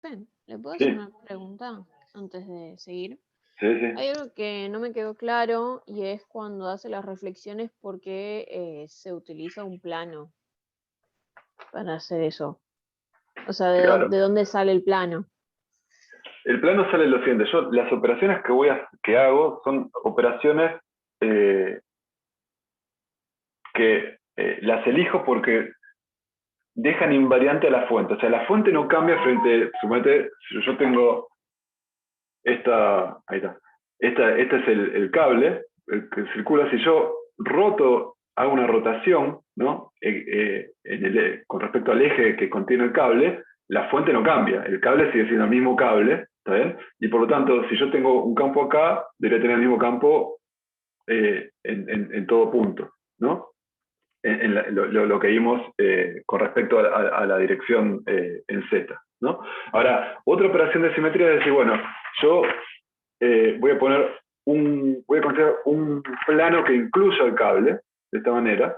Bien, ¿le puedo hacer Sí, una pregunta antes de seguir? sí, sí. Hay algo que no me quedó claro y es cuando hace las reflexiones por qué se utiliza un plano para hacer eso. O sea, Claro. de dónde sale el plano? El plano sale lo siguiente. Yo, las operaciones que hago son operaciones eh, que las elijo porque dejan invariante a la fuente. O sea, la fuente no cambia frente, suponete, si yo tengo ahí está, este es el cable el que circula. Si yo hago una rotación, ¿no? Con respecto al eje que contiene el cable, la fuente no cambia, el cable sigue siendo el mismo cable, ¿está bien? Y por lo tanto, si yo tengo un campo acá, debería tener el mismo campo en todo punto, ¿no? Lo que vimos con respecto a la dirección en Z, ¿no? Ahora, otra operación de simetría es decir, bueno, yo voy a considerar un plano que incluya el cable, de esta manera,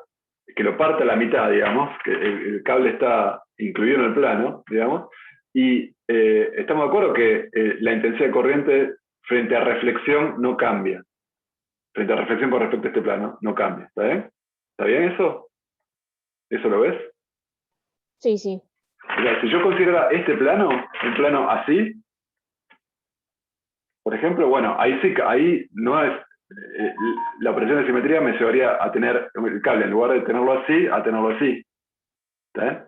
que lo parte a la mitad, digamos, que el cable está incluido en el plano, digamos, y estamos de acuerdo que la intensidad de corriente frente a reflexión no cambia, frente a reflexión con respecto a este plano, no cambia, ¿está bien? ¿Está bien eso? ¿Eso lo ves? Sí, sí. O sea, si yo considerara este plano, un plano así, por ejemplo, bueno, ahí sí, ahí no es, eh, la operación de simetría me llevaría a tener el cable, en lugar de tenerlo así, a tenerlo así. ¿Está bien?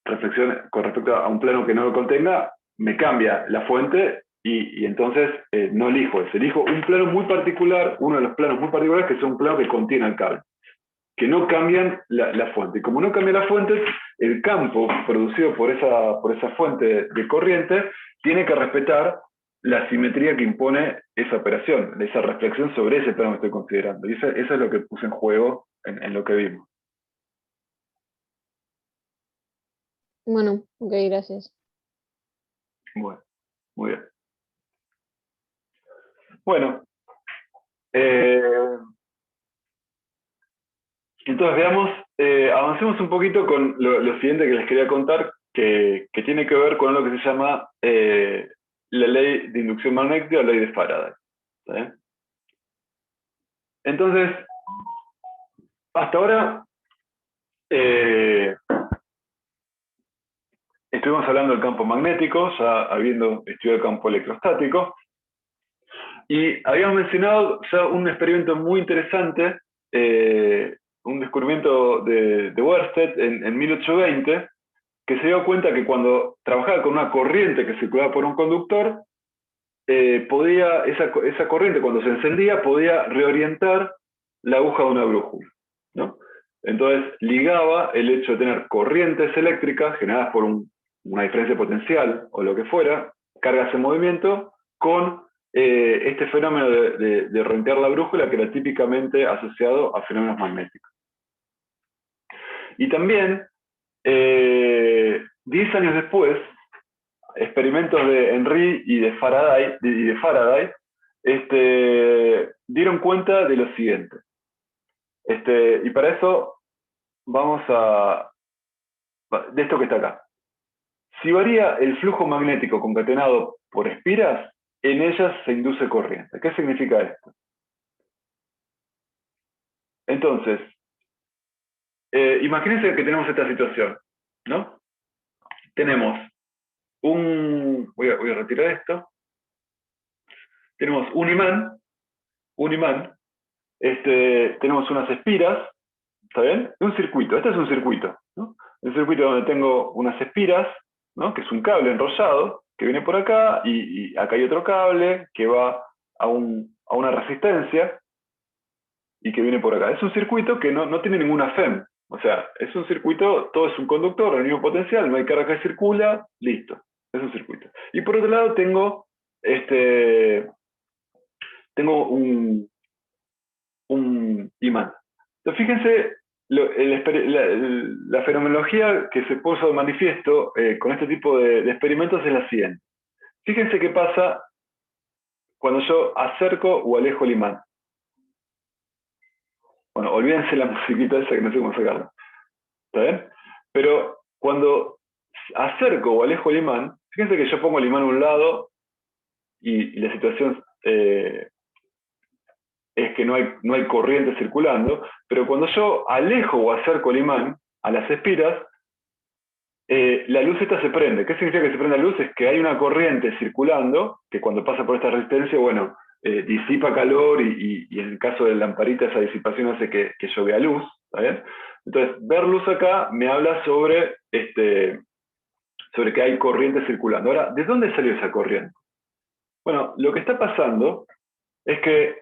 Reflexión con respecto a un plano que no lo contenga, me cambia la fuente y entonces no elijo eso. Elijo un plano muy particular, uno de los planos muy particulares, que es un plano que contiene el cable, que no cambian la fuente. Y como no cambia la fuente, el campo producido por esa fuente de corriente tiene que respetar la simetría que impone esa operación, esa reflexión sobre ese plano que estoy considerando. Y eso es lo que puse en juego en lo que vimos. Bueno, ok, gracias. Bueno, muy bien. Bueno, eh, entonces veamos, avancemos un poquito con lo siguiente que les quería contar, que tiene que ver con lo que se llama la ley de inducción magnética o ley de Faraday. ¿Sí? Entonces, hasta ahora eh, estuvimos hablando del campo magnético, ya habiendo estudiado el campo electrostático, y habíamos mencionado ya un experimento muy interesante, un descubrimiento de Wersted en 1820, que se dio cuenta que cuando trabajaba con una corriente que circulaba por un conductor, esa corriente cuando se encendía podía reorientar la aguja de una brújula, ¿no? Entonces ligaba el hecho de tener corrientes eléctricas generadas por una diferencia potencial o lo que fuera, cargas en movimiento, con este fenómeno de reorientar la brújula que era típicamente asociado a fenómenos magnéticos. Y también, 10 años después, experimentos de Henry y de Faraday dieron cuenta de lo siguiente. Y para eso vamos de esto que está acá. Si varía el flujo magnético concatenado por espiras, en ellas se induce corriente. ¿Qué significa esto? Entonces, imagínense que tenemos esta situación, ¿no? Tenemos voy a retirar esto, tenemos un imán, tenemos unas espiras, ¿está bien? Un circuito, este es un circuito, ¿no? Un circuito donde tengo unas espiras, ¿no? Que es un cable enrollado, que viene por acá, y acá hay otro cable que va a una resistencia, y que viene por acá. Es un circuito que no tiene ninguna FEM, o sea, es un circuito, todo es un conductor, el mismo potencial, no hay carga que circula, listo, es un circuito. Y por otro lado tengo un imán. Entonces, fíjense la fenomenología que se puso de manifiesto con este tipo de experimentos es la siguiente. Fíjense qué pasa cuando yo acerco o alejo el imán. Bueno, olvídense la musiquita esa que no sé cómo sacarla. ¿Está bien? Pero cuando acerco o alejo el imán, Fíjense que yo pongo el imán a un lado y la situación es que no hay corriente circulando, pero cuando yo alejo o acerco el imán a las espiras, la luz esta se prende. ¿Qué significa que se prende la luz? Es que hay una corriente circulando, que cuando pasa por esta resistencia, bueno, disipa calor y en el caso de la lamparita esa disipación hace que yo vea luz, ¿está bien? Entonces, ver luz acá me habla sobre que hay corriente circulando. Ahora, ¿de dónde salió esa corriente? Bueno, lo que está pasando es que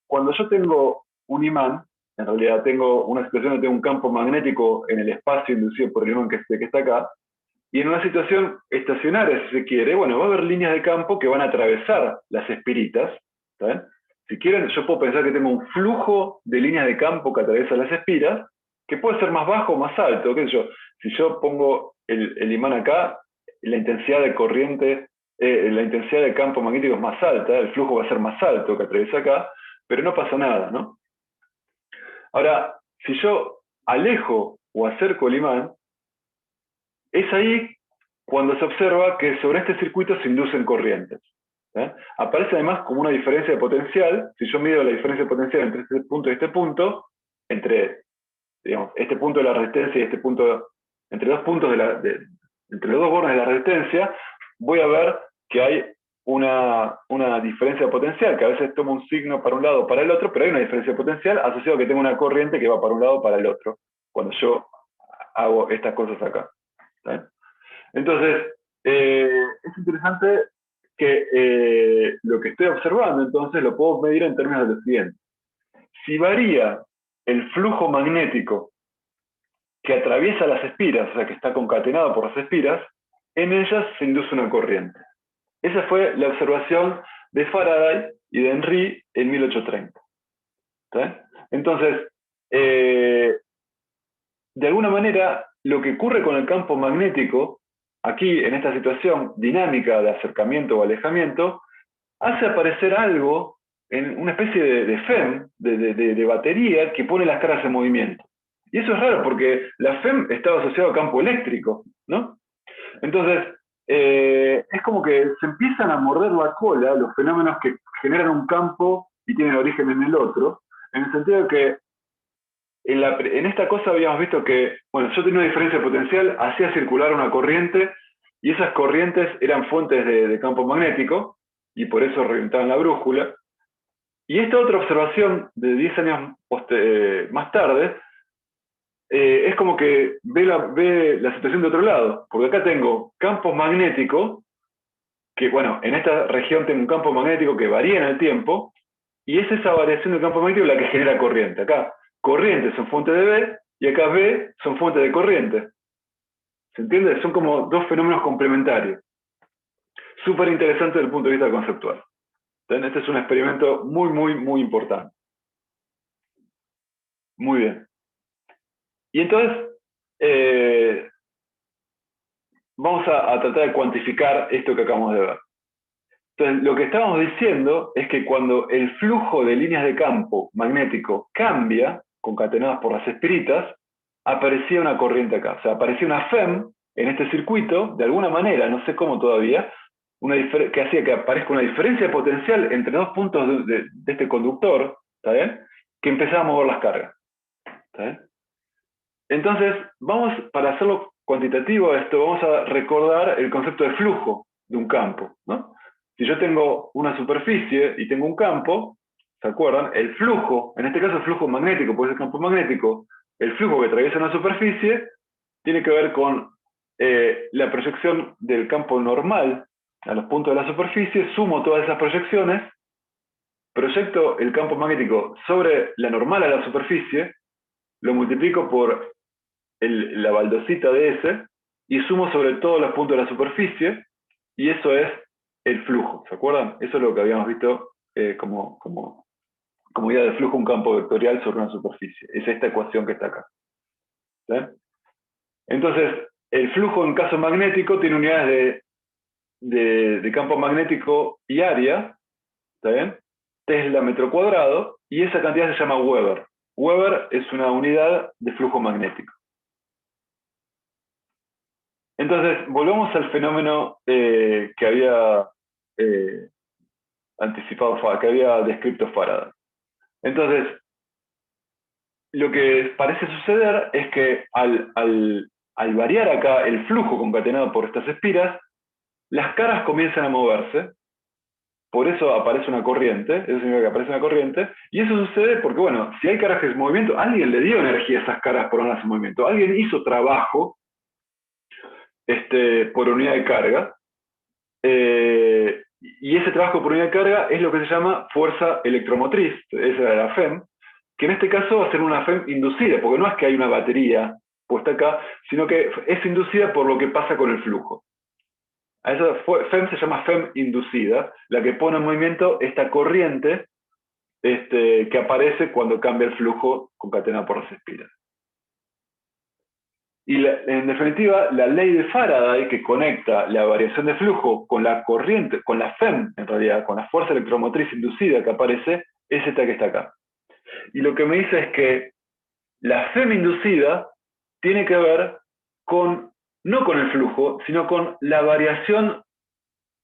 cuando yo tengo un imán, en realidad tengo una situación donde tengo un campo magnético en el espacio inducido por el imán que está acá, y en una situación estacionaria, si se quiere, bueno, va a haber líneas de campo que van a atravesar las espiritas. ¿Está? Si quieren, yo puedo pensar que tengo un flujo de líneas de campo que atraviesa las espiras, que puede ser más bajo o más alto, qué sé yo. Si yo pongo el imán acá, la intensidad de corriente, la intensidad de campo magnético es más alta, el flujo va a ser más alto que atraviesa acá, pero no pasa nada, ¿no? Ahora, si yo alejo o acerco el imán, es ahí cuando se observa que sobre este circuito se inducen corrientes. Aparece además como una diferencia de potencial. Si yo mido la diferencia de potencial entre este punto y este punto, entre, digamos, este punto de la resistencia y este punto, entre dos puntos entre los dos bordes de la resistencia, voy a ver que hay una diferencia de potencial, que a veces toma un signo para un lado o para el otro, pero hay una diferencia de potencial asociada a que tengo una corriente que va para un lado o para el otro, cuando yo hago estas cosas acá. ¿Sí? Entonces, es interesante que lo que estoy observando, entonces, lo puedo medir en términos de lo siguiente. Si varía el flujo magnético que atraviesa las espiras, o sea, que está concatenado por las espiras, en ellas se induce una corriente. Esa fue la observación de Faraday y de Henry en 1830. ¿Sí? Entonces, de alguna manera, lo que ocurre con el campo magnético, aquí en esta situación dinámica de acercamiento o alejamiento, hace aparecer algo en una especie de FEM, de batería, que pone las caras en movimiento. Y eso es raro porque la FEM estaba asociada al campo eléctrico, ¿no? Entonces, es como que se empiezan a morder la cola los fenómenos que generan un campo y tienen origen en el otro, en el sentido de que en esta cosa habíamos visto que, bueno, yo tenía una diferencia potencial, hacía circular una corriente, y esas corrientes eran fuentes de campo magnético, y por eso reventaban la brújula. Y esta otra observación de 10 años más tarde, es como que ve la situación de otro lado, porque acá tengo campos magnéticos, que bueno, en esta región tengo un campo magnético que varía en el tiempo, y es esa variación del campo magnético la que genera corriente. Acá corrientes son fuentes de B, y acá B son fuentes de corriente. ¿Se entiende? Son como dos fenómenos complementarios. Súper interesante desde el punto de vista conceptual. ¿Ven? Este es un experimento muy, muy, muy importante. Muy bien. Y entonces, vamos a tratar de cuantificar esto que acabamos de ver. Entonces, lo que estamos diciendo es que cuando el flujo de líneas de campo magnético cambia, concatenadas por las espiritas, aparecía una corriente acá. O sea, aparecía una FEM en este circuito, de alguna manera, no sé cómo todavía, que hacía que aparezca una diferencia de potencial entre dos puntos de este conductor, ¿está bien? Que empezaba a mover las cargas. ¿Está bien? Entonces, para hacerlo cuantitativo esto, vamos a recordar el concepto de flujo de un campo, ¿no? Si yo tengo una superficie y tengo un campo, ¿se acuerdan? El flujo, en este caso el flujo magnético, puede ser campo magnético, el flujo que atraviesa una superficie tiene que ver con la proyección del campo normal a los puntos de la superficie, sumo todas esas proyecciones, proyecto el campo magnético sobre la normal a la superficie, lo multiplico por la baldosita de S, y sumo sobre todos los puntos de la superficie, y eso es el flujo, ¿se acuerdan? Eso es lo que habíamos visto como idea de flujo, un campo vectorial sobre una superficie. Es esta ecuación que está acá. ¿Sí? Entonces, el flujo en caso magnético tiene unidades de campo magnético y área, ¿está bien? Tesla metro cuadrado, y esa cantidad se llama Weber. Weber es una unidad de flujo magnético. Entonces, volvamos al fenómeno que había anticipado, que había descrito Faraday. Entonces, lo que parece suceder es que al variar acá el flujo concatenado por estas espiras, las caras comienzan a moverse, por eso aparece una corriente, eso significa que aparece una corriente, y eso sucede porque, bueno, si hay caras en movimiento, alguien le dio energía a esas caras por unidad de movimiento, alguien hizo trabajo por unidad de carga, y ese trabajo por unidad de carga es lo que se llama fuerza electromotriz, esa es la FEM, que en este caso va a ser una FEM inducida, porque no es que hay una batería puesta acá, sino que es inducida por lo que pasa con el flujo. A esa FEM se llama FEM inducida, la que pone en movimiento esta corriente que aparece cuando cambia el flujo concatenado por las espiras. Y en definitiva, la ley de Faraday, que conecta la variación de flujo con la corriente, con la FEM, en realidad, con la fuerza electromotriz inducida que aparece, es esta que está acá. Y lo que me dice es que la FEM inducida tiene que ver no con el flujo, sino con la variación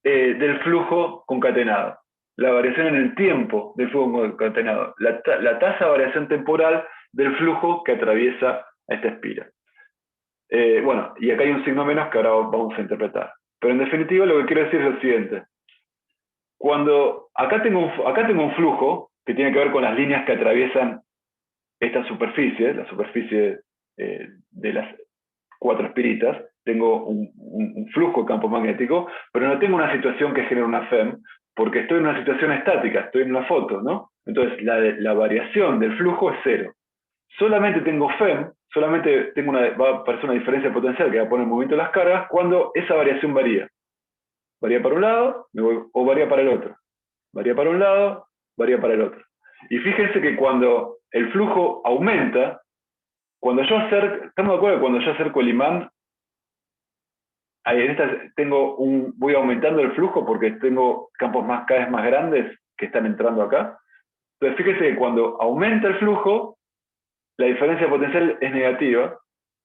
del flujo concatenado. La variación en el tiempo del flujo concatenado. La tasa de variación temporal del flujo que atraviesa a esta espira. Bueno, y acá hay un signo menos que ahora vamos a interpretar. Pero en definitiva lo que quiero decir es lo siguiente. Acá tengo un flujo que tiene que ver con las líneas que atraviesan esta superficie, la superficie de las 4 espiritas, tengo un flujo de campo magnético, pero no tengo una situación que genere una FEM, porque estoy en una situación estática, estoy en una foto, ¿no? Entonces la variación del flujo es 0. Solamente tengo FEM, solamente va a aparecer una diferencia potencial que va a poner en movimiento las cargas cuando esa variación varía. Varía para un lado o varía para el otro. Varía para un lado, varía para el otro. Y fíjense que cuando el flujo aumenta, estamos de acuerdo que cuando yo acerco el imán, voy aumentando el flujo porque tengo campos cada vez más grandes que están entrando acá. Entonces fíjense que cuando aumenta el flujo, la diferencia potencial es negativa,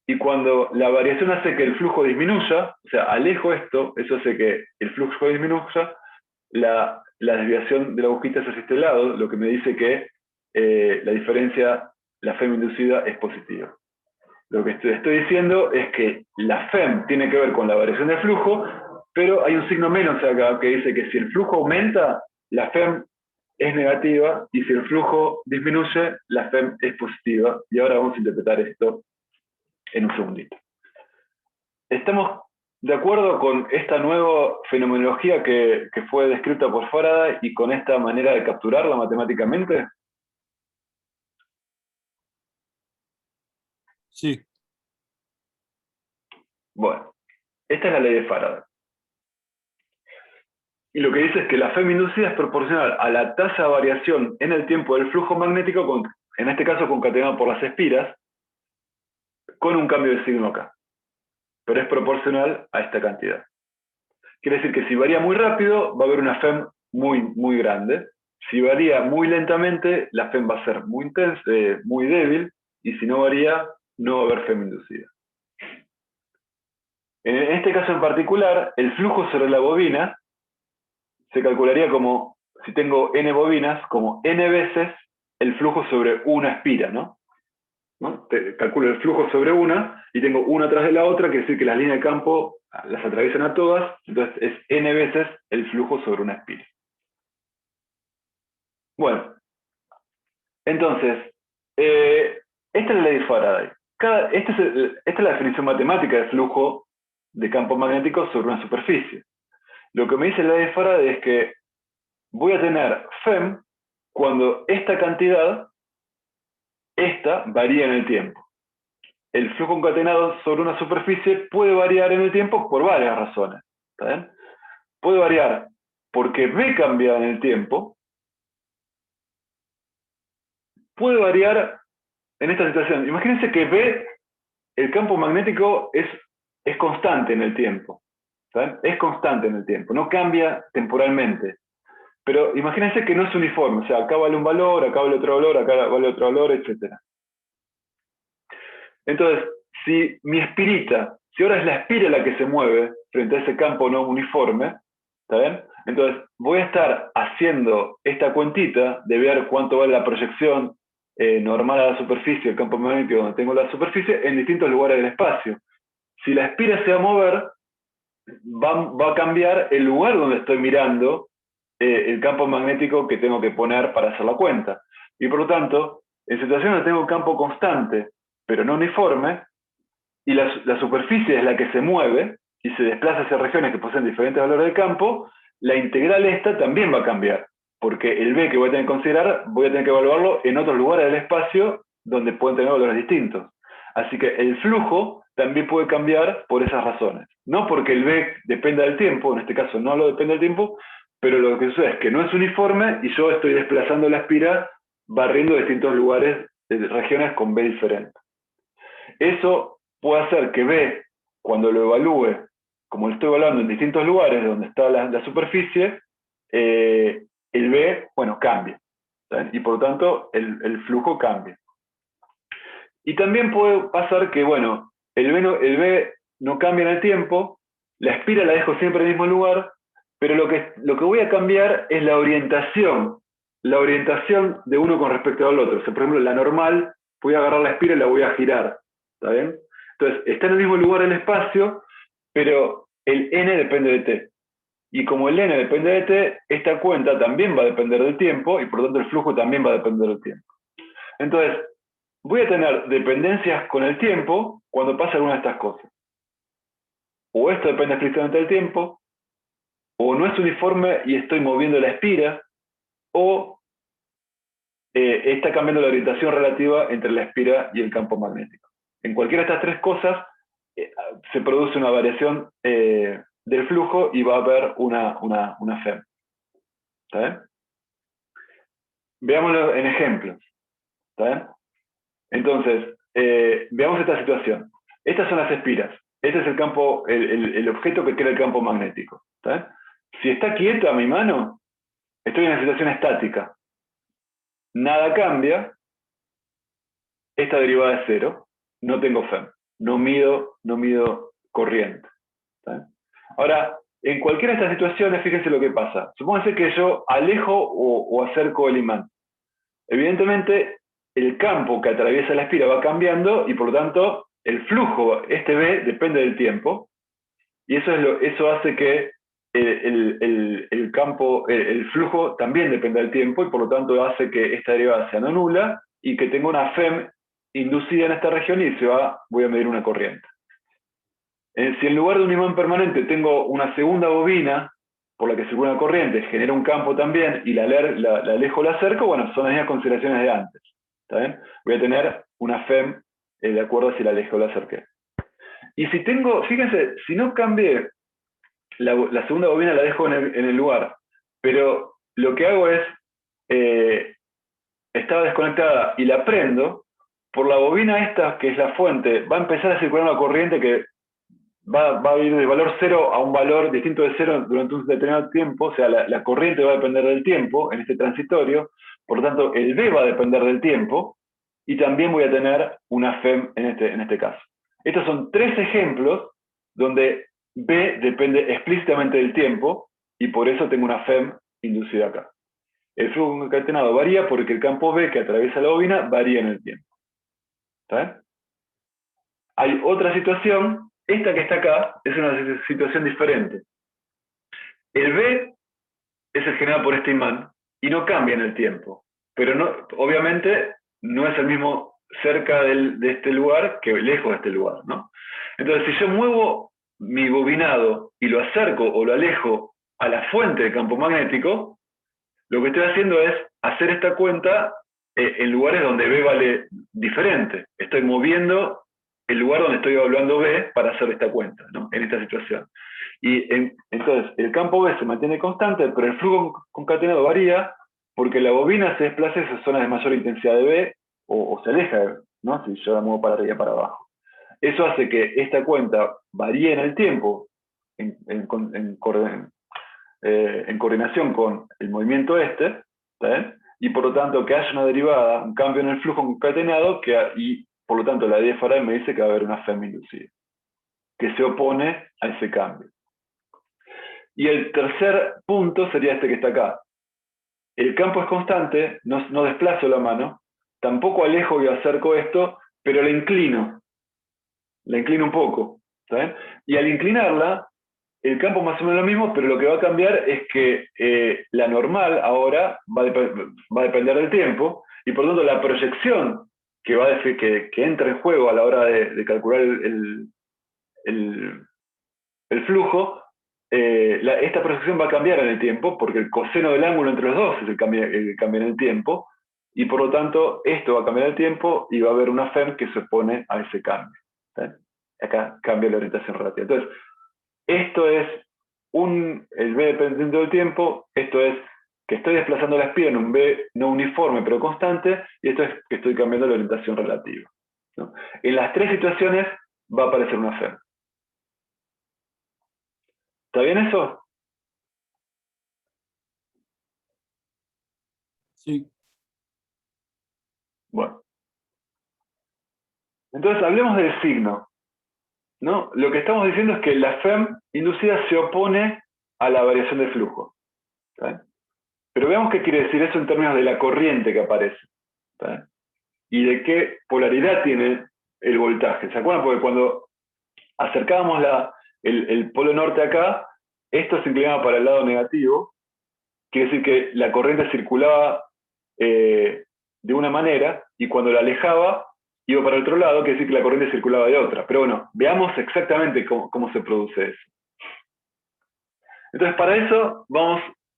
y cuando la variación hace que el flujo disminuya, o sea, alejo esto, eso hace que el flujo disminuya, la desviación de la agujita es hacia este lado, lo que me dice que la diferencia, la FEM inducida, es positiva. Lo que estoy diciendo es que la FEM tiene que ver con la variación del flujo, pero hay un signo menos acá que dice que si el flujo aumenta, la FEM es negativa, y si el flujo disminuye, la FEM es positiva. Y ahora vamos a interpretar esto en un segundito. ¿Estamos de acuerdo con esta nueva fenomenología que fue descrita por Faraday y con esta manera de capturarla matemáticamente? Sí. Bueno, esta es la ley de Faraday. Y lo que dice es que la FEM inducida es proporcional a la tasa de variación en el tiempo del flujo magnético, en este caso concatenado por las espiras, con un cambio de signo acá. Pero es proporcional a esta cantidad. Quiere decir que si varía muy rápido, va a haber una FEM muy, muy grande. Si varía muy lentamente, la FEM va a ser muy intensa, muy débil, y si no varía, no va a haber FEM inducida. En este caso en particular, el flujo sobre la bobina se calcularía como, si tengo n bobinas, como n veces el flujo sobre una espira, ¿no? Calculo el flujo sobre una, y tengo una atrás de la otra, quiere decir que las líneas de campo las atraviesan a todas, entonces es n veces el flujo sobre una espira. Bueno, entonces, esta es la ley de Faraday. Esta es la definición matemática de flujo de campo magnético sobre una superficie. Lo que me dice la ley de Faraday es que voy a tener FEM cuando esta cantidad, varía en el tiempo. El flujo concatenado sobre una superficie puede variar en el tiempo por varias razones. ¿Está bien? Puede variar porque B cambia en el tiempo. Puede variar en esta situación. Imagínense que B, el campo magnético, es constante en el tiempo. ¿Está bien? Es constante en el tiempo, no cambia temporalmente. Pero imagínense que no es uniforme, o sea, acá vale un valor, acá vale otro valor, acá vale otro valor, etc. Entonces, si Si ahora es la espira la que se mueve frente a ese campo no uniforme, ¿está bien? Entonces, voy a estar haciendo esta cuentita de ver cuánto vale la proyección normal a la superficie, el campo magnético donde tengo la superficie, en distintos lugares del espacio. Si la espira se va a mover, va a cambiar el lugar donde estoy mirando el campo magnético que tengo que poner para hacer la cuenta. Y por lo tanto, en situaciones donde tengo un campo constante, pero no uniforme, y la superficie es la que se mueve y se desplaza hacia regiones que poseen diferentes valores de campo, la integral esta también va a cambiar, porque el B que voy a tener que considerar, voy a tener que evaluarlo en otros lugares del espacio donde pueden tener valores distintos. Así que el flujo también puede cambiar por esas razones. No porque el B dependa del tiempo, en este caso no lo depende del tiempo, pero lo que sucede es que no es uniforme y yo estoy desplazando la espira barriendo distintos lugares, regiones con B diferentes. Eso puede hacer que B, cuando lo evalúe, como lo estoy evaluando en distintos lugares donde está la superficie, el B, bueno, cambia. ¿Saben? Y por lo tanto, el flujo cambia. Y también puede pasar que, bueno, el B no cambia en el tiempo, la espira la dejo siempre en el mismo lugar, pero lo que voy a cambiar es la orientación de uno con respecto al otro. O sea, por ejemplo, la normal, voy a agarrar la espira y la voy a girar. ¿Está bien? Entonces, está en el mismo lugar el espacio, pero el n depende de t. Y como el n depende de t, esta cuenta también va a depender del tiempo, y por lo tanto el flujo también va a depender del tiempo. Entonces, voy a tener dependencias con el tiempo cuando pasa alguna de estas cosas. O esto depende estrictamente del tiempo, o no es uniforme y estoy moviendo la espira, o está cambiando la orientación relativa entre la espira y el campo magnético. En cualquiera de estas tres cosas se produce una variación del flujo y va a haber una FEM. ¿Está bien? Veámoslo en ejemplos. ¿Está bien? Entonces, veamos esta situación. Estas son las espiras. Este es el campo, el objeto que crea el campo magnético. ¿Está bien? Si está quieta mi mano, estoy en una situación estática. Nada cambia. Esta derivada es cero. No tengo FEM. No mido corriente. ¿Está bien? Ahora, en cualquiera de estas situaciones, fíjense lo que pasa. Supónganse que yo alejo o acerco el imán. Evidentemente, el campo que atraviesa la espira va cambiando y por lo tanto el flujo, este B, depende del tiempo. Y eso hace que el campo, el flujo también dependa del tiempo y por lo tanto hace que esta derivada sea no nula y que tenga una FEM inducida en esta región y voy a medir una corriente. Si en lugar de un imán permanente tengo una segunda bobina por la que circula una corriente, genera un campo también y la alejo o la acerco, bueno, son las mismas consideraciones de antes. ¿Está bien? Voy a tener una FEM de acuerdo a si la alejo o la acerqué. Y si tengo, fíjense, si no cambié, la segunda bobina la dejo en el lugar, pero lo que hago es, estaba desconectada y la prendo, por la bobina esta, que es la fuente, va a empezar a circular una corriente que va a ir de valor 0 a un valor distinto de 0 durante un determinado tiempo, o sea, la corriente va a depender del tiempo en este transitorio, por lo tanto, el B va a depender del tiempo, y también voy a tener una FEM en este caso. Estos son tres ejemplos donde B depende explícitamente del tiempo, y por eso tengo una FEM inducida acá. El flujo concatenado varía porque el campo B que atraviesa la bobina varía en el tiempo. ¿Está bien? Hay otra situación. Esta que está acá es una situación diferente. El B es el generado por este imán y no cambia en el tiempo. Pero no, obviamente no es el mismo cerca de este lugar que lejos de este lugar, ¿no? Entonces, si yo muevo mi bobinado y lo acerco o lo alejo a la fuente del campo magnético, lo que estoy haciendo es hacer esta cuenta en lugares donde B vale diferente. Estoy moviendo el lugar donde estoy evaluando B para hacer esta cuenta, ¿no? En esta situación. Y entonces el campo B se mantiene constante, pero el flujo concatenado varía porque la bobina se desplaza a esas zonas de mayor intensidad de B o se aleja, ¿no? Si yo la muevo para arriba y para abajo. Eso hace que esta cuenta varíe en el tiempo en coordinación con el movimiento este, ¿sí? Y por lo tanto que haya una derivada, un cambio en el flujo concatenado, y por lo tanto la D de Faraday me dice que va a haber una FEM inducida. que se opone a ese cambio. Y el tercer punto sería este que está acá. El campo es constante, no desplazo la mano, tampoco alejo y acerco esto, pero la inclino un poco. ¿Está bien? Y al inclinarla, el campo más o menos lo mismo, pero lo que va a cambiar es que la normal ahora va a depender del tiempo, y por lo tanto la proyección que entra en juego a la hora de calcular el flujo, esta proyección va a cambiar en el tiempo, porque el coseno del ángulo entre los dos es el que cambia en el tiempo, y por lo tanto esto va a cambiar en el tiempo y va a haber una FEM que se opone a ese cambio. ¿Sí? Acá cambia la orientación relativa. Entonces, esto es el B dependiente del tiempo, esto es que estoy desplazando la espira en un B no uniforme pero constante, y esto es que estoy cambiando la orientación relativa, ¿no? En las tres situaciones va a aparecer una FEM. ¿Está bien eso? Sí. Bueno. Entonces hablemos del signo, ¿no? Lo que estamos diciendo es que la FEM inducida se opone a la variación de flujo. ¿Sí? Pero veamos qué quiere decir eso en términos de la corriente que aparece. ¿Sí? Y de qué polaridad tiene el voltaje. ¿Se acuerdan? Porque cuando acercábamos el polo norte acá, esto se inclinaba para el lado negativo, quiere decir que la corriente circulaba de una manera, y cuando la alejaba, iba para el otro lado, quiere decir que la corriente circulaba de otra. Pero bueno, veamos exactamente cómo se produce eso. Entonces, para eso,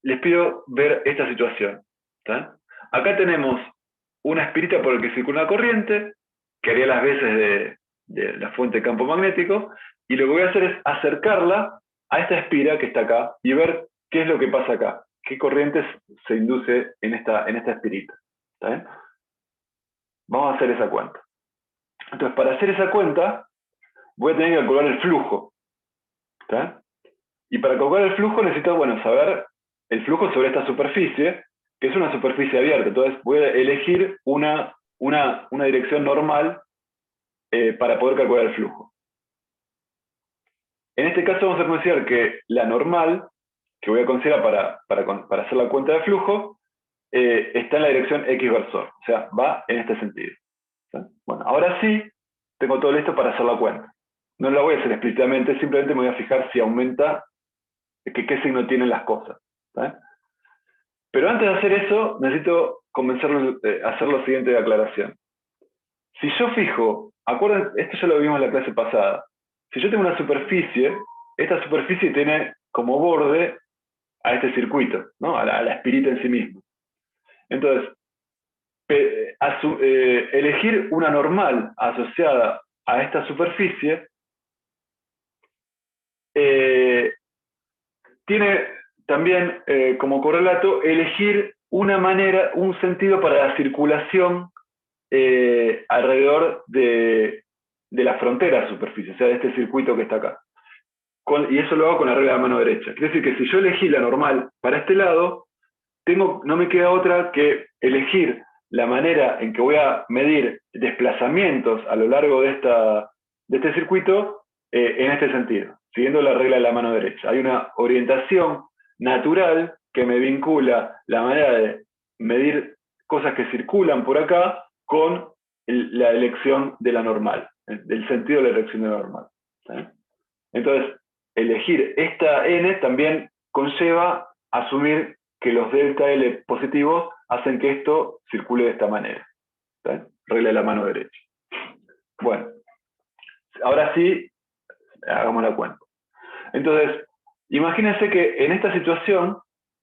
les pido ver esta situación. ¿Está? Acá tenemos una espirita por la que circula la corriente, que haría las veces de la fuente de campo magnético, y lo que voy a hacer es acercarla a esta espira que está acá y ver qué es lo que pasa acá, qué corrientes se induce en esta espirita. ¿Está bien? Vamos a hacer esa cuenta. Entonces, para hacer esa cuenta, voy a tener que calcular el flujo. ¿Está bien? Y para calcular el flujo necesito, saber el flujo sobre esta superficie, que es una superficie abierta. Entonces voy a elegir una dirección normal para poder calcular el flujo. En este caso vamos a considerar que la normal, que voy a considerar para hacer la cuenta de flujo, está en la dirección X versor, o sea, va en este sentido. ¿Sí? Bueno, ahora sí, tengo todo listo para hacer la cuenta. No la voy a hacer explícitamente, simplemente me voy a fijar si aumenta, qué signo tienen las cosas. ¿Sí? Pero antes de hacer eso, necesito hacer lo siguiente de aclaración. Si yo fijo, acuérdense, esto ya lo vimos en la clase pasada, si yo tengo una superficie, esta superficie tiene como borde a este circuito, ¿no? a la espirita en sí mismo. Entonces, elegir una normal asociada a esta superficie tiene también como correlato elegir una manera, un sentido para la circulación alrededor de la frontera de la superficie, o sea, de este circuito que está acá. Y eso lo hago con la regla de la mano derecha. Quiere decir que si yo elegí la normal para este lado, no me queda otra que elegir la manera en que voy a medir desplazamientos a lo largo de este circuito en este sentido, siguiendo la regla de la mano derecha. Hay una orientación natural que me vincula la manera de medir cosas que circulan por acá con la elección de la normal, del sentido de la elección de la normal. ¿Sí? Entonces, elegir esta n también conlleva asumir que los delta L positivos hacen que esto circule de esta manera. ¿Sí? Regla de la mano derecha. Bueno, ahora sí, hagamos la cuenta. Entonces, imagínense que en esta situación,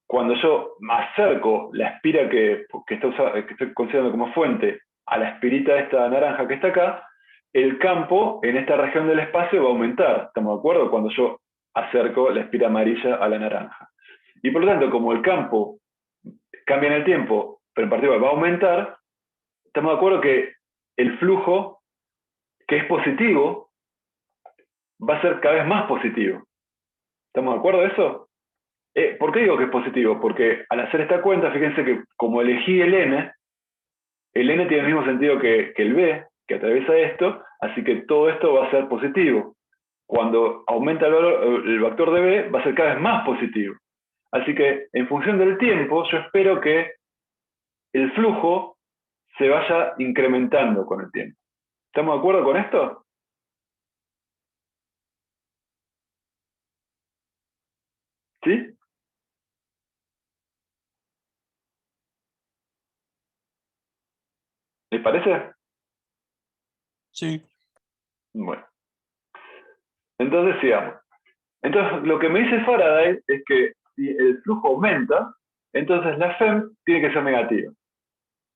cuando yo me acerco la espira que estoy considerando como fuente a la espirita esta naranja que está acá, el campo en esta región del espacio va a aumentar. ¿Estamos de acuerdo? Cuando yo acerco la espira amarilla a la naranja. Y por lo tanto, como el campo cambia en el tiempo, pero en particular va a aumentar, estamos de acuerdo que el flujo, que es positivo, va a ser cada vez más positivo. ¿Estamos de acuerdo de eso? ¿Por qué digo que es positivo? Porque al hacer esta cuenta, fíjense que como elegí el n tiene el mismo sentido que el b, que atraviesa esto, así que todo esto va a ser positivo. cuando aumenta el vector de B, va a ser cada vez más positivo. Así que, en función del tiempo, yo espero que el flujo se vaya incrementando con el tiempo. ¿Estamos de acuerdo con esto? ¿Sí? ¿Les parece? Sí. Bueno. Entonces, sigamos. Entonces, lo que me dice Faraday es que si el flujo aumenta, entonces la FEM tiene que ser negativa.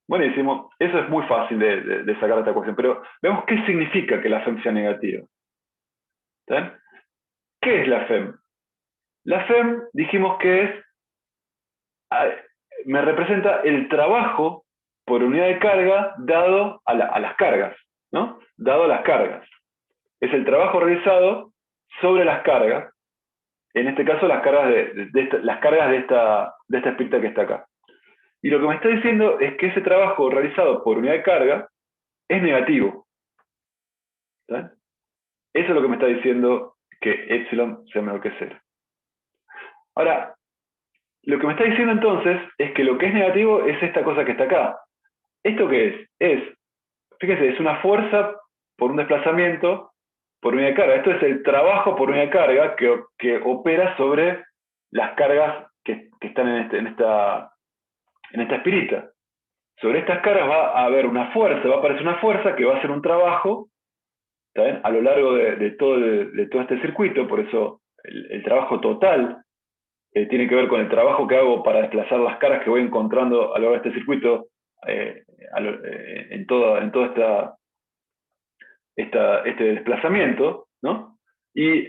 Buenísimo. Eso es muy fácil de sacar esta ecuación. Pero veamos qué significa que la FEM sea negativa. ¿Sí? ¿Qué es la FEM? La FEM dijimos que es, me representa el trabajo por unidad de carga dado a las cargas, ¿no? Dado a las cargas. Es el trabajo realizado sobre las cargas, en este caso las cargas de esta espirita que está acá. Y lo que me está diciendo es que ese trabajo realizado por unidad de carga es negativo. ¿Sí? Eso es lo que me está diciendo que epsilon sea menor que 0. Ahora, lo que me está diciendo entonces es que lo que es negativo es esta cosa que está acá. ¿Esto qué es? Fíjense, es una fuerza por un desplazamiento por unidad de carga. Esto es el trabajo por unidad de carga que opera sobre las cargas que están en esta espirita. Sobre estas cargas va a haber una fuerza, va a aparecer una fuerza que va a hacer un trabajo, ¿está bien?, a lo largo de todo este circuito. Por eso el trabajo total tiene que ver con el trabajo que hago para desplazar las cargas que voy encontrando a lo largo de este circuito en todo este desplazamiento, ¿no? Y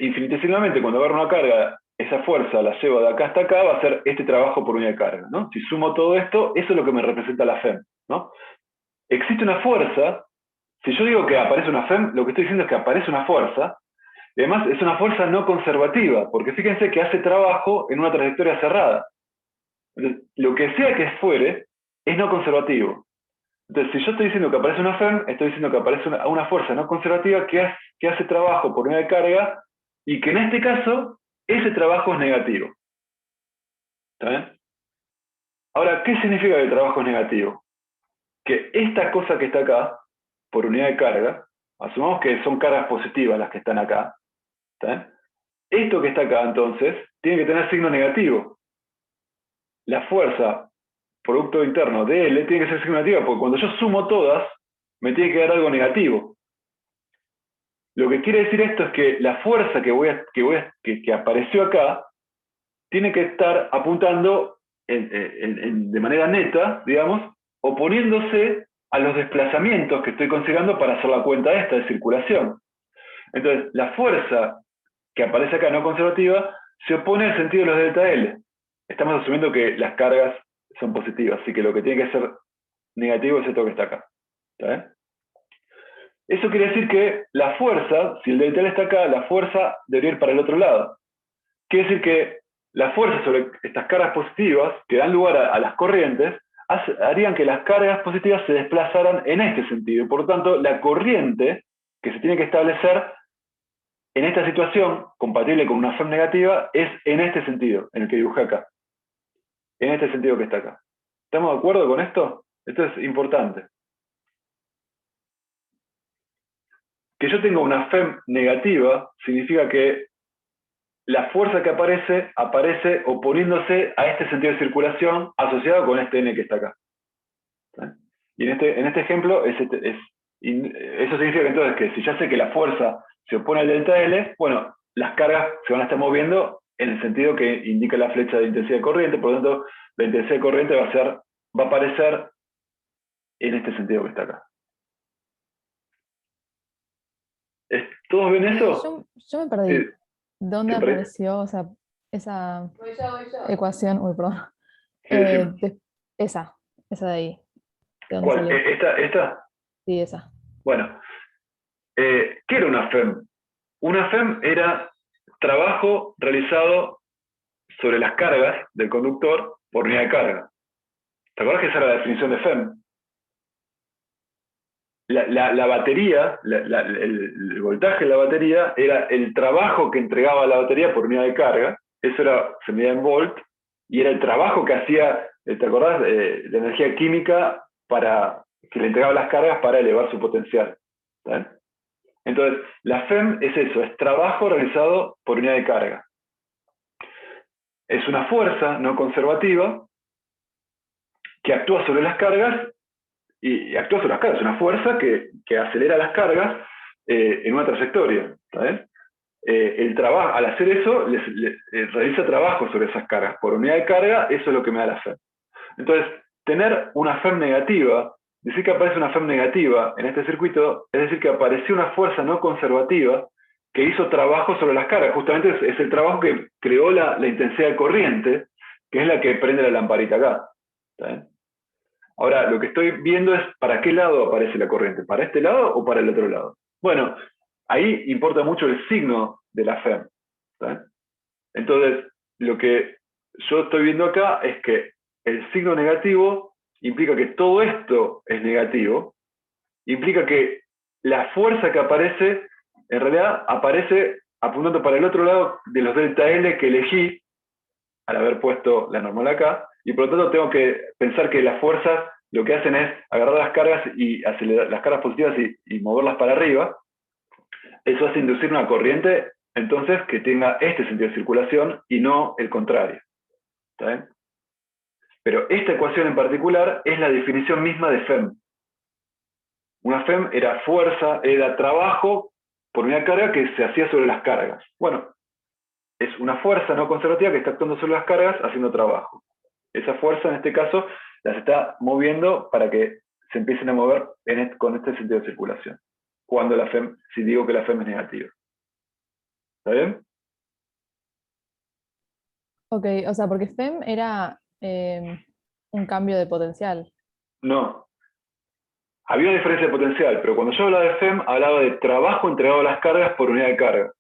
infinitesimalmente, cuando agarro una carga, esa fuerza la llevo de acá hasta acá, va a ser este trabajo por unidad de carga, ¿no? Si sumo todo esto, eso es lo que me representa la FEM, ¿no? Existe una fuerza. Si yo digo que aparece una FEM, lo que estoy diciendo es que aparece una fuerza, y además es una fuerza no conservativa, porque fíjense que hace trabajo en una trayectoria cerrada. Entonces, lo que sea que fuere, es no conservativo. Entonces, si yo estoy diciendo que aparece una FEM, estoy diciendo que aparece una fuerza no conservativa que hace trabajo por unidad de carga, y que en este caso, ese trabajo es negativo. ¿Está bien? Ahora, ¿qué significa que el trabajo es negativo? Que esta cosa que está acá, por unidad de carga, asumamos que son cargas positivas las que están acá, ¿está bien? Esto que está acá, entonces, tiene que tener signo negativo. La fuerza producto interno de L tiene que ser signo negativo, porque cuando yo sumo todas, me tiene que dar algo negativo. Lo que quiere decir esto es que la fuerza que apareció acá tiene que estar apuntando de manera neta, digamos, oponiéndose a los desplazamientos que estoy considerando para hacer la cuenta esta de circulación. Entonces, la fuerza que aparece acá no conservativa se opone al sentido de los delta L. Estamos asumiendo que las cargas son positivas, así que lo que tiene que ser negativo es esto que está acá. ¿Está bien? Eso quiere decir que la fuerza, si el delta L está acá, la fuerza debería ir para el otro lado. Quiere decir que la fuerza sobre estas cargas positivas, que dan lugar a las corrientes, harían que las cargas positivas se desplazaran en este sentido. Por lo tanto, la corriente que se tiene que establecer en esta situación, compatible con una FEM negativa, es en este sentido, en el que dibujé acá. En este sentido que está acá. ¿Estamos de acuerdo con esto? Esto es importante. Que yo tenga una FEM negativa significa que la fuerza que aparece oponiéndose a este sentido de circulación asociado con este N que está acá. ¿Sí? Y en este ejemplo, eso significa que entonces que si ya sé que la fuerza se opone al delta L, bueno, las cargas se van a estar moviendo en el sentido que indica la flecha de intensidad de corriente. Por lo tanto, la intensidad de corriente va a aparecer en este sentido que está acá. ¿Todos ven eso? Yo me perdí. ¿Dónde ¿Te perdí? apareció, o sea, esa ecuación? Uy, perdón. Sí, decime. Esa de ahí. ¿De dónde ¿Cuál? salió? ¿Esta? Sí, esa. Bueno, ¿qué era una FEM? Una FEM era trabajo realizado sobre las cargas del conductor por unidad de carga. ¿Te acuerdas que esa era la definición de FEM? la batería, el voltaje de la batería era el trabajo que entregaba la batería por unidad de carga, eso se medía en volt, y era el trabajo que hacía, ¿te acordás? La energía química que le entregaba las cargas para elevar su potencial. ¿Bien? Entonces, la FEM es eso, es trabajo realizado por unidad de carga. Es una fuerza no conservativa que actúa sobre las cargas, y actúa sobre las cargas, es una fuerza que acelera las cargas en una trayectoria. ¿Está bien? Al hacer eso, realiza trabajo sobre esas cargas. Por unidad de carga, eso es lo que me da la FEM. Entonces, tener una FEM negativa, decir que aparece una FEM negativa en este circuito, es decir, que apareció una fuerza no conservativa que hizo trabajo sobre las cargas. Justamente es el trabajo que creó la intensidad de corriente, que es la que prende la lamparita acá. ¿Está bien? Ahora, lo que estoy viendo es para qué lado aparece la corriente, ¿para este lado o para el otro lado? Bueno, ahí importa mucho el signo de la FEM. ¿Está? Entonces, lo que yo estoy viendo acá es que el signo negativo implica que todo esto es negativo, implica que la fuerza que aparece, en realidad aparece apuntando para el otro lado de los delta L que elegí, al haber puesto la normal acá, y por lo tanto tengo que pensar que las fuerzas lo que hacen es agarrar las cargas y acelerar las cargas positivas y moverlas para arriba. Eso hace inducir una corriente, entonces, que tenga este sentido de circulación y no el contrario. ¿Está bien? Pero esta ecuación en particular es la definición misma de FEM. Una FEM era fuerza, era trabajo por unidad de carga que se hacía sobre las cargas. Bueno, es una fuerza no conservativa que está actuando sobre las cargas haciendo trabajo. Esa fuerza, en este caso, las está moviendo para que se empiecen a mover con este sentido de circulación. Cuando la FEM, si digo que la FEM es negativa. ¿Está bien? Ok, o sea, porque FEM era un cambio de potencial. No. Había una diferencia de potencial, pero cuando yo hablaba de FEM, hablaba de trabajo entregado a las cargas por unidad de carga.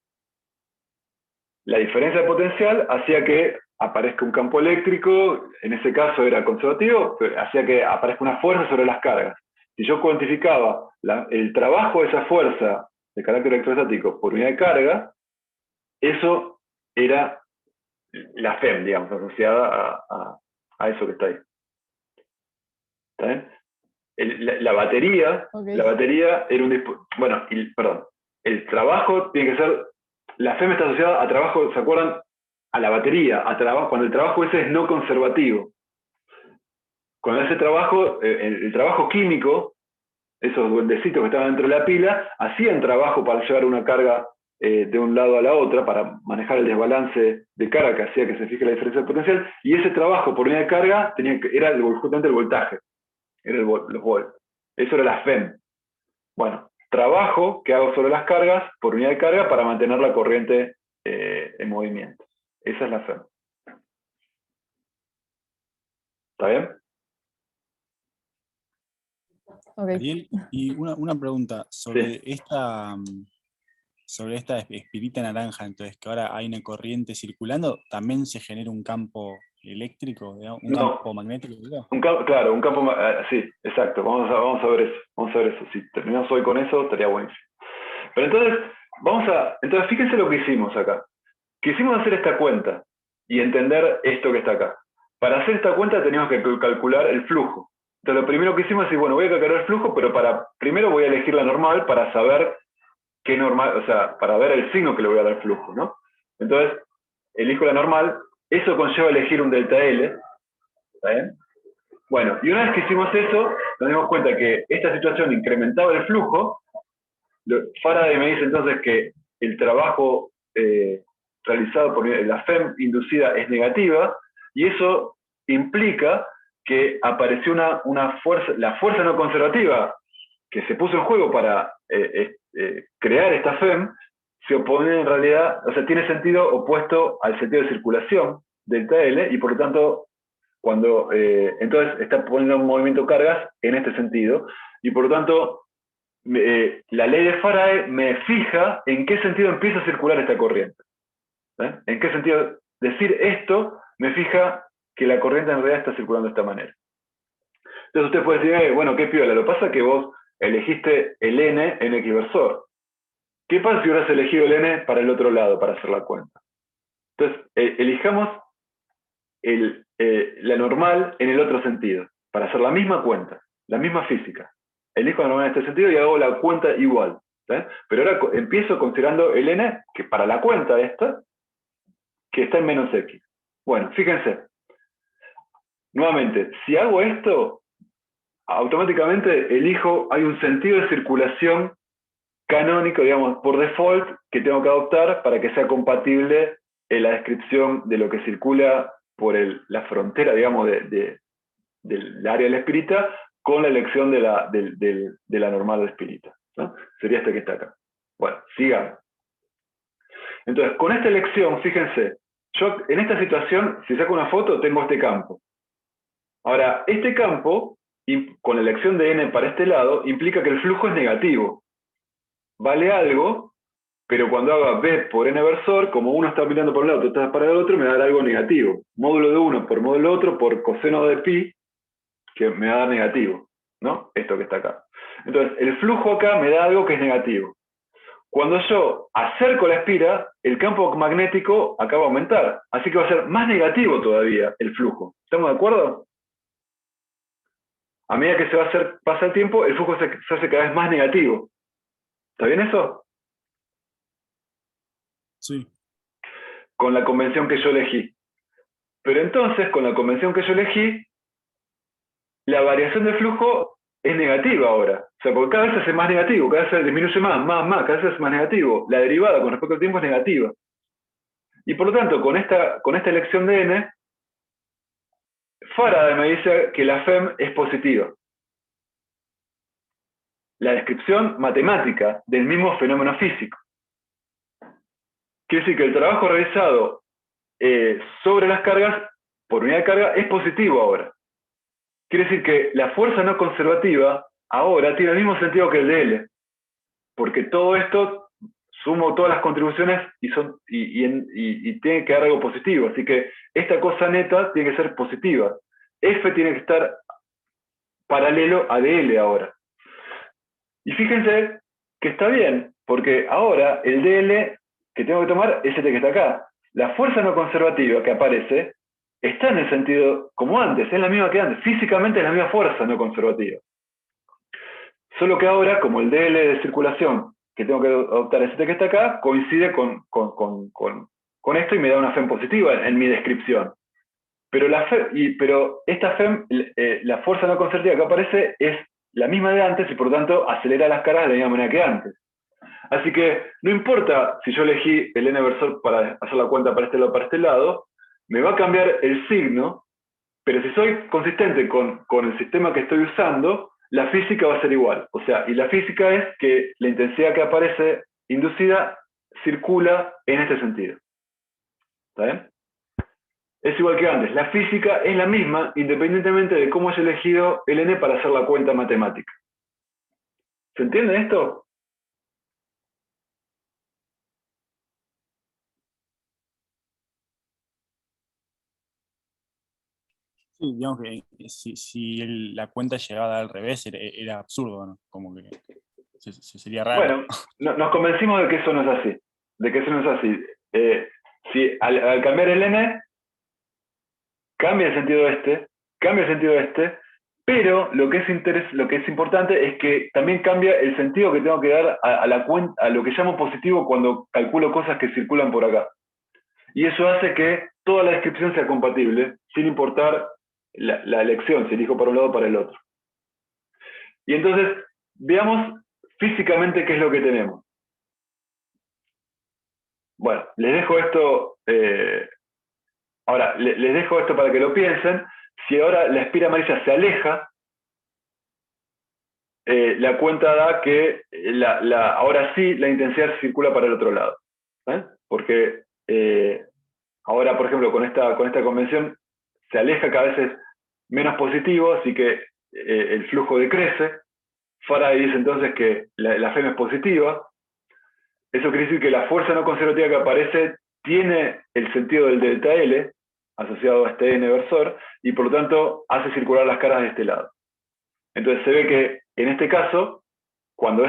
La diferencia de potencial hacía que aparezca un campo eléctrico, en ese caso era conservativo, pero hacía que aparezca una fuerza sobre las cargas. Si yo cuantificaba el trabajo de esa fuerza de carácter electrostático por unidad de carga, eso era la FEM, digamos, asociada a eso que está ahí. ¿Está bien? La batería, Okay. La batería era bueno, perdón, el trabajo tiene que ser, la FEM está asociada a trabajo, ¿se acuerdan? A la batería, cuando el trabajo ese es no conservativo. Cuando ese trabajo, el trabajo químico, esos duendecitos que estaban dentro de la pila, hacían trabajo para llevar una carga de un lado a la otra, para manejar el desbalance de carga que hacía que se fije la diferencia de potencial, y ese trabajo por unidad de carga era justamente el voltaje, era los volts. Eso era la FEM. Bueno, trabajo que hago sobre las cargas por unidad de carga para mantener la corriente en movimiento. Esa es la FEM. ¿Está bien? Okay. Ariel, y una pregunta sobre sobre esta espirita naranja, entonces que ahora hay una corriente circulando, ¿también se genera un campo eléctrico, digamos, un campo magnético? Claro, un campo, sí, exacto, vamos a ver eso, si terminamos hoy con eso, estaría buenísimo. Pero entonces fíjense lo que hicimos acá. Quisimos hacer esta cuenta y entender esto que está acá. Para hacer esta cuenta teníamos que calcular el flujo. Entonces lo primero que hicimos es decir, bueno, voy a calcular el flujo, pero primero voy a elegir la normal para saber qué normal, o sea, para ver el signo que le voy a dar al flujo, ¿no? Entonces, elijo la normal, eso conlleva elegir un delta L, ¿está bien? Bueno, y una vez que hicimos eso, nos dimos cuenta que esta situación incrementaba el flujo. Faraday me dice entonces que el trabajo realizado por la FEM inducida es negativa, y eso implica que apareció una fuerza, la fuerza no conservativa que se puso en juego para crear esta FEM, se opone en realidad, o sea, tiene sentido opuesto al sentido de circulación delta L, y por lo tanto, entonces está poniendo en movimiento cargas en este sentido, y por lo tanto, la ley de Faraday me fija en qué sentido empieza a circular esta corriente. En qué sentido decir esto me fija que la corriente en realidad está circulando de esta manera. Entonces usted puede decir, bueno, qué piola, lo que pasa es que vos elegiste el n en equiversor. ¿Qué pasa si hubieras elegido el n para el otro lado, para hacer la cuenta? Entonces, elijamos la normal en el otro sentido, para hacer la misma cuenta, la misma física. Elijo la normal en este sentido y hago la cuenta igual. ¿Sí? Pero ahora empiezo considerando el n, que para la cuenta esta, que está en menos x. Bueno, fíjense. Nuevamente, si hago esto, automáticamente elijo, hay un sentido de circulación canónico, digamos, por default, que tengo que adoptar para que sea compatible en la descripción de lo que circula por la frontera, digamos, del área de la espirita, con la elección de la normal de espirita, ¿no? Sería este que está acá. Bueno, sigamos. Entonces, con esta elección, fíjense, yo en esta situación, si saco una foto, tengo este campo. Ahora, este campo, con la elección de n para este lado, implica que el flujo es negativo. Vale algo, pero cuando haga b por n versor, como uno está mirando por un lado, otro está para el otro, me va a dar algo negativo. Módulo de uno por módulo de otro por coseno de pi, que me va a dar negativo, ¿no? Esto que está acá. Entonces, el flujo acá me da algo que es negativo. Cuando yo acerco la espira, el campo magnético acá va a aumentar. Así que va a ser más negativo todavía el flujo. ¿Estamos de acuerdo? A medida que pasa el tiempo, el flujo se hace cada vez más negativo. ¿Está bien eso? Sí. Con la convención que yo elegí. Pero entonces, con la convención que yo elegí, la variación de flujo es negativa ahora. O sea, porque cada vez se hace más negativo, cada vez se disminuye más, cada vez se hace más negativo. La derivada con respecto al tiempo es negativa. Y por lo tanto, con esta elección de n, Faraday me dice que la FEM es positiva. La descripción matemática del mismo fenómeno físico. Quiere decir que el trabajo realizado sobre las cargas, por unidad de carga, es positivo ahora. Quiere decir que la fuerza no conservativa ahora tiene el mismo sentido que el de L. Porque todo esto, sumo todas las contribuciones y tiene que dar algo positivo. Así que esta cosa neta tiene que ser positiva. F tiene que estar paralelo a dl ahora. Y fíjense que está bien, porque ahora el dl que tengo que tomar es este que está acá. La fuerza no conservativa que aparece está en el sentido como antes, es la misma que antes. Físicamente es la misma fuerza no conservativa. Solo que ahora, como el dl de circulación que tengo que adoptar es este que está acá, coincide con esto y me da una FEM positiva en mi descripción. Pero esta FEM, la fuerza no conservativa que aparece es la misma de antes y por lo tanto acelera las cargas de la misma manera que antes. Así que no importa si yo elegí el n versor para hacer la cuenta para este lado o para este lado, me va a cambiar el signo, pero si soy consistente con el sistema que estoy usando, la física va a ser igual. O sea, y la física es que la intensidad que aparece inducida circula en este sentido. ¿Está bien? Es igual que antes. La física es la misma independientemente de cómo haya elegido el n para hacer la cuenta matemática. ¿Se entiende esto? Sí, digamos que si la cuenta llegaba a dar al revés, era absurdo, ¿no? Como que sería raro. Bueno, nos convencimos de que eso no es así. De que eso no es así. Si al cambiar el n, cambia el sentido de este, pero lo que es importante es que también cambia el sentido que tengo que dar a lo que llamo positivo cuando calculo cosas que circulan por acá. Y eso hace que toda la descripción sea compatible, sin importar la elección, si elijo para un lado o para el otro. Y entonces, veamos físicamente qué es lo que tenemos. Bueno, les dejo esto, ahora, les dejo esto para que lo piensen. Si ahora la espira amarilla se aleja, la cuenta da que ahora sí la intensidad circula para el otro lado. Porque ahora, por ejemplo, con esta convención se aleja cada vez es menos positivo, así que el flujo decrece. Faraday dice entonces que la FEM es positiva. Eso quiere decir que la fuerza no conservativa que aparece tiene el sentido del delta L, asociado a este n versor, y por lo tanto hace circular las cargas de este lado. Entonces se ve que en este caso cuando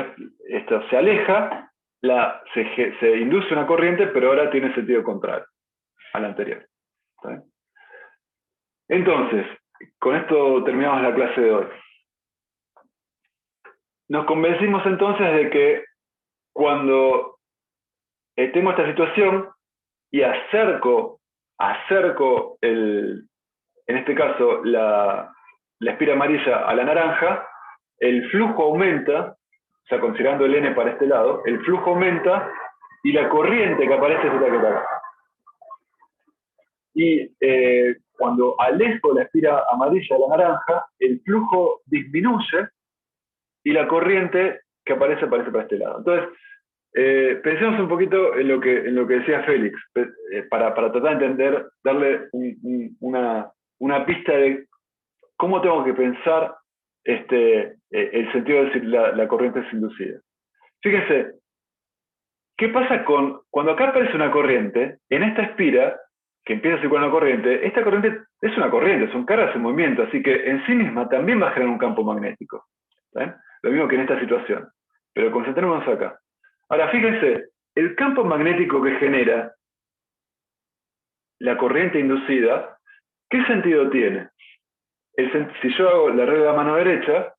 esto se aleja, se induce una corriente, pero ahora tiene sentido contrario a la anterior. ¿Está bien? Entonces, con esto terminamos la clase de hoy. Nos convencimos entonces de que cuando tengo esta situación y acerco en este caso, la espira amarilla a la naranja, el flujo aumenta, o sea, considerando el n para este lado, el flujo aumenta y la corriente que aparece es la que está acá. Y cuando alejo la espira amarilla a la naranja, el flujo disminuye y la corriente que aparece para este lado. Entonces, pensemos un poquito en lo que decía Félix, para tratar de entender, darle una pista de cómo tengo que pensar el sentido de decir la corriente es inducida. Fíjense, ¿qué pasa cuando acá aparece una corriente? En esta espira, que empieza a circular una corriente, esta corriente es una corriente, son cargas en movimiento, así que en sí misma también va a generar un campo magnético. ¿Ven? Lo mismo que en esta situación. Pero concentrémonos acá. Ahora, fíjense, el campo magnético que genera la corriente inducida, ¿qué sentido tiene? Si yo hago la regla de la mano derecha,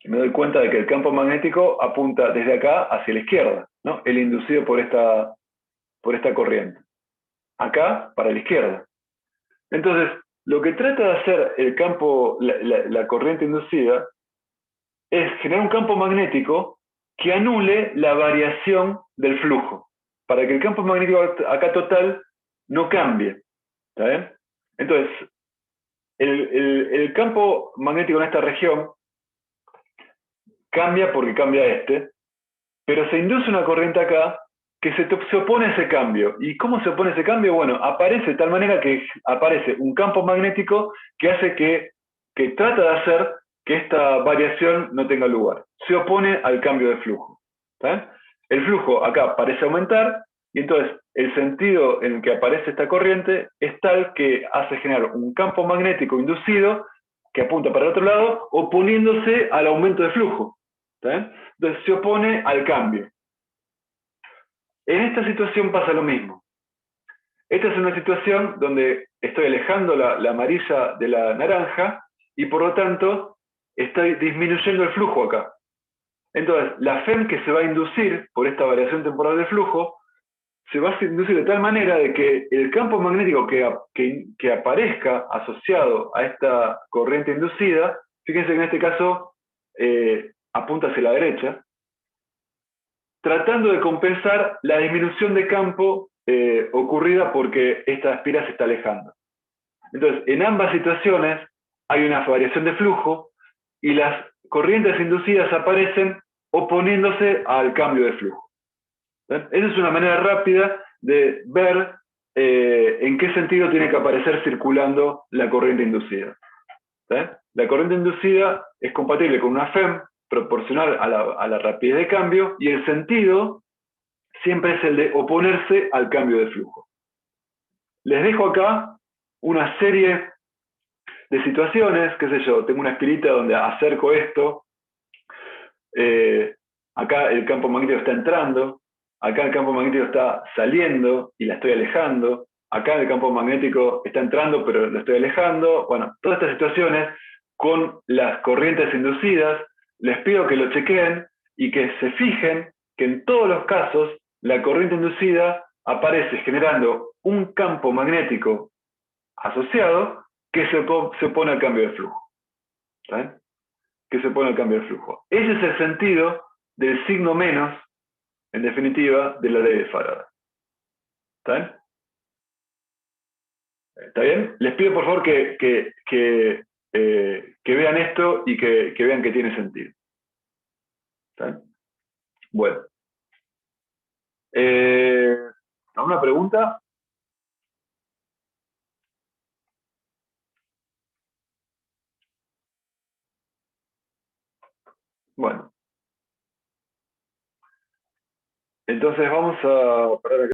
me doy cuenta de que el campo magnético apunta desde acá hacia la izquierda, ¿no? El inducido por esta corriente. Acá, para la izquierda. Entonces, lo que trata de hacer el campo, la corriente inducida, es generar un campo magnético que anule la variación del flujo, para que el campo magnético acá total no cambie. ¿Está bien? Entonces, el campo magnético en esta región cambia porque cambia pero se induce una corriente acá que se opone a ese cambio. ¿Y cómo se opone a ese cambio? Bueno, aparece de tal manera que aparece un campo magnético que hace que trata de hacer que esta variación no tenga lugar. Se opone al cambio de flujo. ¿Está? El flujo acá parece aumentar y entonces el sentido en el que aparece esta corriente es tal que hace generar un campo magnético inducido que apunta para el otro lado, oponiéndose al aumento de flujo. ¿Está bien? Entonces se opone al cambio. En esta situación pasa lo mismo. Esta es una situación donde estoy alejando la amarilla de la naranja y por lo tanto estoy disminuyendo el flujo acá. Entonces, la FEM que se va a inducir por esta variación temporal de flujo se va a inducir de tal manera de que el campo magnético que aparezca asociado a esta corriente inducida, fíjense que en este caso apunta hacia la derecha, tratando de compensar la disminución de campo ocurrida porque esta espira se está alejando. Entonces, en ambas situaciones hay una variación de flujo y las corrientes inducidas aparecen oponiéndose al cambio de flujo. ¿Ven? Esa es una manera rápida de ver en qué sentido tiene que aparecer circulando la corriente inducida. ¿Ven? La corriente inducida es compatible con una FEM proporcional a la rapidez de cambio y el sentido siempre es el de oponerse al cambio de flujo. Les dejo acá una serie de situaciones, qué sé yo, tengo una espirita donde acerco esto, acá el campo magnético está entrando, acá el campo magnético está saliendo y la estoy alejando, acá el campo magnético está entrando pero lo estoy alejando. Bueno, todas estas situaciones con las corrientes inducidas, les pido que lo chequeen y que se fijen que en todos los casos la corriente inducida aparece generando un campo magnético asociado que se opone al cambio de flujo. ¿Saben? Que se opone al cambio de flujo. Ese es el sentido del signo menos, en definitiva, de la ley de Faraday. ¿Está bien? ¿Está bien? Les pido por favor que vean esto y que vean que tiene sentido. ¿Está bien? Bueno. ¿Alguna pregunta? Bueno. Entonces vamos a parar acá.